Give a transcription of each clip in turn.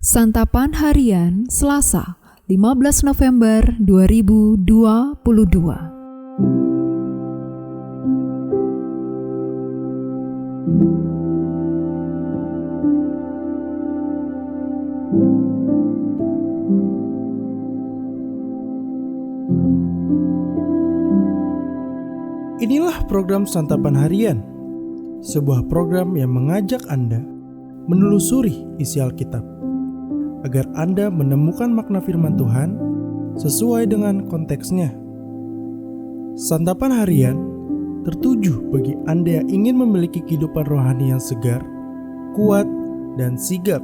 Santapan Harian Selasa, 15 November 2022. Inilah program Santapan Harian, sebuah program yang mengajak Anda menelusuri isi Alkitab, agar Anda menemukan makna firman Tuhan sesuai dengan konteksnya. Santapan Harian tertuju bagi Anda yang ingin memiliki kehidupan rohani yang segar, kuat, dan sigap.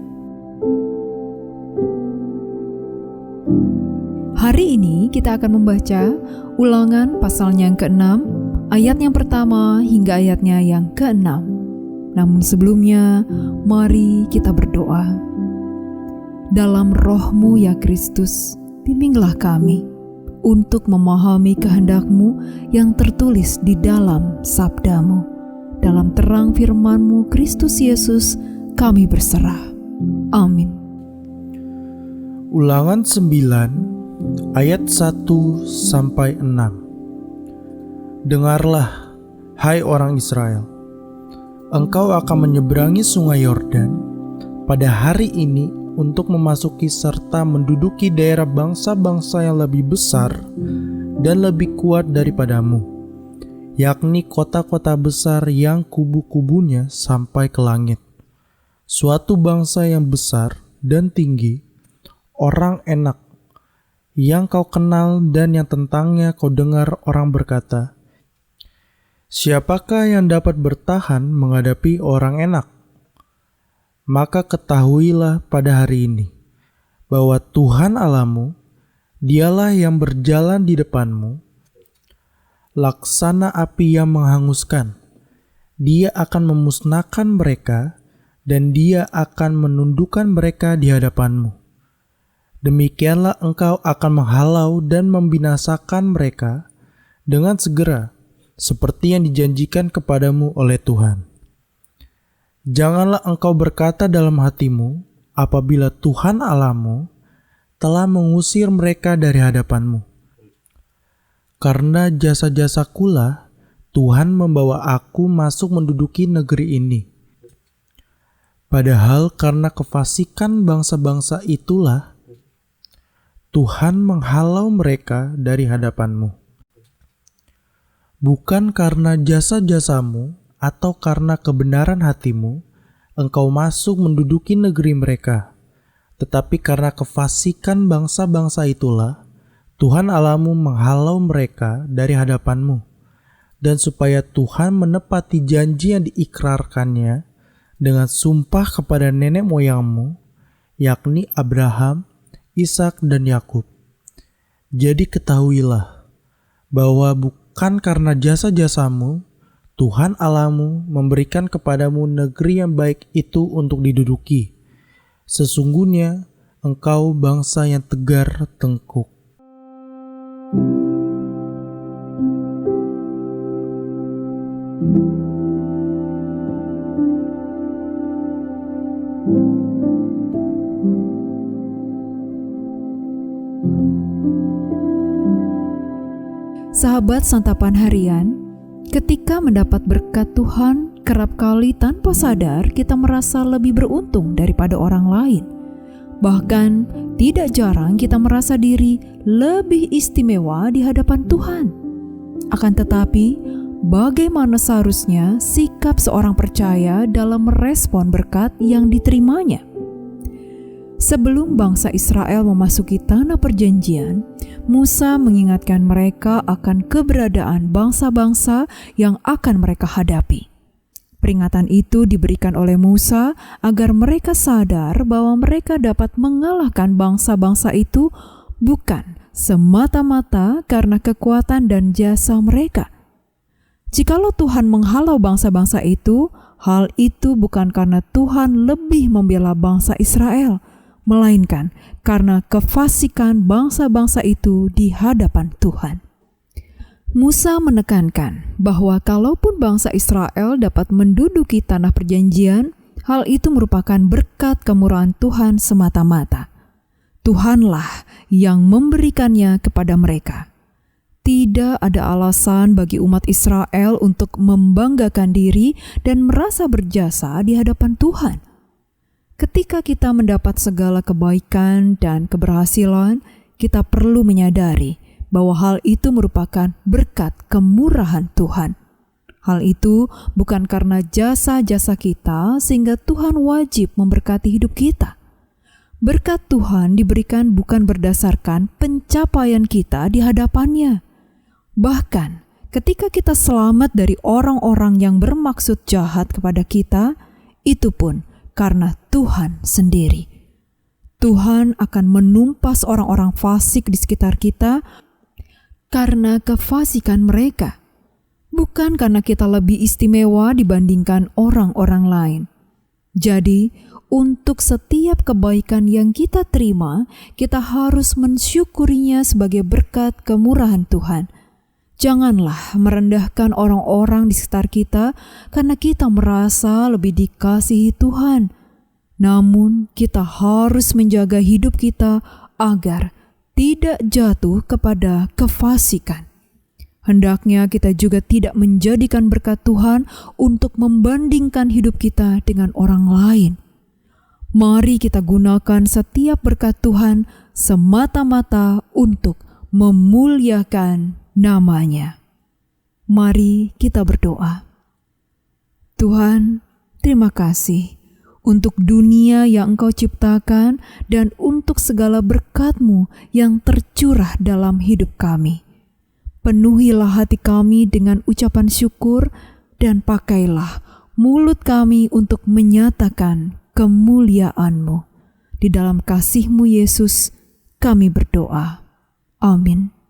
Hari ini kita akan membaca Ulangan pasalnya yang ke-6, ayat yang pertama hingga ayatnya yang ke-6. Namun sebelumnya, mari kita berdoa. Dalam roh-Mu ya Kristus, bimbinglah kami untuk memahami kehendak-Mu yang tertulis di dalam sabda-Mu. Dalam terang firman-Mu Kristus Yesus, kami berserah. Amin. Ulangan 9 ayat 1-6. Dengarlah, hai orang Israel, engkau akan menyeberangi sungai Yordan pada hari ini untuk memasuki serta menduduki daerah bangsa-bangsa yang lebih besar dan lebih kuat daripadamu, yakni kota-kota besar yang kubu-kubunya sampai ke langit. Suatu bangsa yang besar dan tinggi, orang enak, yang kau kenal dan yang tentangnya kau dengar orang berkata, siapakah yang dapat bertahan menghadapi orang enak? Maka ketahuilah pada hari ini bahwa Tuhan Allahmu, dialah yang berjalan di depanmu, laksana api yang menghanguskan. Dia akan memusnahkan mereka dan dia akan menundukkan mereka di hadapanmu. Demikianlah engkau akan menghalau dan membinasakan mereka dengan segera, seperti yang dijanjikan kepadamu oleh Tuhan. Janganlah engkau berkata dalam hatimu, apabila Tuhan Allahmu telah mengusir mereka dari hadapanmu. Karena jasa-jasakulah Tuhan membawa aku masuk menduduki negeri ini. Padahal karena kefasikan bangsa-bangsa itulah Tuhan menghalau mereka dari hadapanmu. Bukan karena jasa-jasamu atau karena kebenaran hatimu, engkau masuk menduduki negeri mereka. Tetapi karena kefasikan bangsa-bangsa itulah, Tuhan Allahmu menghalau mereka dari hadapanmu. Dan supaya Tuhan menepati janji yang diikrarkannya dengan sumpah kepada nenek moyangmu, yakni Abraham, Ishak, dan Yakub. Jadi ketahuilah bahwa bukan karena jasa-jasamu, Tuhan Allahmu memberikan kepadamu negeri yang baik itu untuk diduduki. Sesungguhnya engkau bangsa yang tegar tengkuk. Sahabat Santapan Harian, ketika mendapat berkat Tuhan, kerap kali tanpa sadar kita merasa lebih beruntung daripada orang lain. Bahkan tidak jarang kita merasa diri lebih istimewa di hadapan Tuhan. Akan tetapi, bagaimana seharusnya sikap seorang percaya dalam merespon berkat yang diterimanya? Sebelum bangsa Israel memasuki tanah perjanjian, Musa mengingatkan mereka akan keberadaan bangsa-bangsa yang akan mereka hadapi. Peringatan itu diberikan oleh Musa agar mereka sadar bahwa mereka dapat mengalahkan bangsa-bangsa itu bukan semata-mata karena kekuatan dan jasa mereka. Jikalau Tuhan menghalau bangsa-bangsa itu, hal itu bukan karena Tuhan lebih membela bangsa Israel, melainkan karena kefasikan bangsa-bangsa itu di hadapan Tuhan. Musa menekankan bahwa kalaupun bangsa Israel dapat menduduki tanah perjanjian, hal itu merupakan berkat kemurahan Tuhan semata-mata. Tuhanlah yang memberikannya kepada mereka. Tidak ada alasan bagi umat Israel untuk membanggakan diri dan merasa berjasa di hadapan Tuhan. Ketika kita mendapat segala kebaikan dan keberhasilan, kita perlu menyadari bahwa hal itu merupakan berkat kemurahan Tuhan. Hal itu bukan karena jasa-jasa kita sehingga Tuhan wajib memberkati hidup kita. Berkat Tuhan diberikan bukan berdasarkan pencapaian kita di hadapan-Nya. Bahkan ketika kita selamat dari orang-orang yang bermaksud jahat kepada kita, itu pun karena Tuhan sendiri. Tuhan akan menumpas orang-orang fasik di sekitar kita karena kefasikan mereka, bukan karena kita lebih istimewa dibandingkan orang-orang lain. Jadi, untuk setiap kebaikan yang kita terima, kita harus mensyukurinya sebagai berkat kemurahan Tuhan. Janganlah merendahkan orang-orang di sekitar kita karena kita merasa lebih dikasihi Tuhan. Namun, kita harus menjaga hidup kita agar tidak jatuh kepada kefasikan. Hendaknya kita juga tidak menjadikan berkat Tuhan untuk membandingkan hidup kita dengan orang lain. Mari kita gunakan setiap berkat Tuhan semata-mata untuk memuliakan nama-Nya. Mari kita berdoa. Tuhan, terima kasih untuk dunia yang Engkau ciptakan dan untuk segala berkat-Mu yang tercurah dalam hidup kami. Penuhilah hati kami dengan ucapan syukur dan pakailah mulut kami untuk menyatakan kemuliaan-Mu. Di dalam kasih-Mu Yesus kami berdoa. Amin.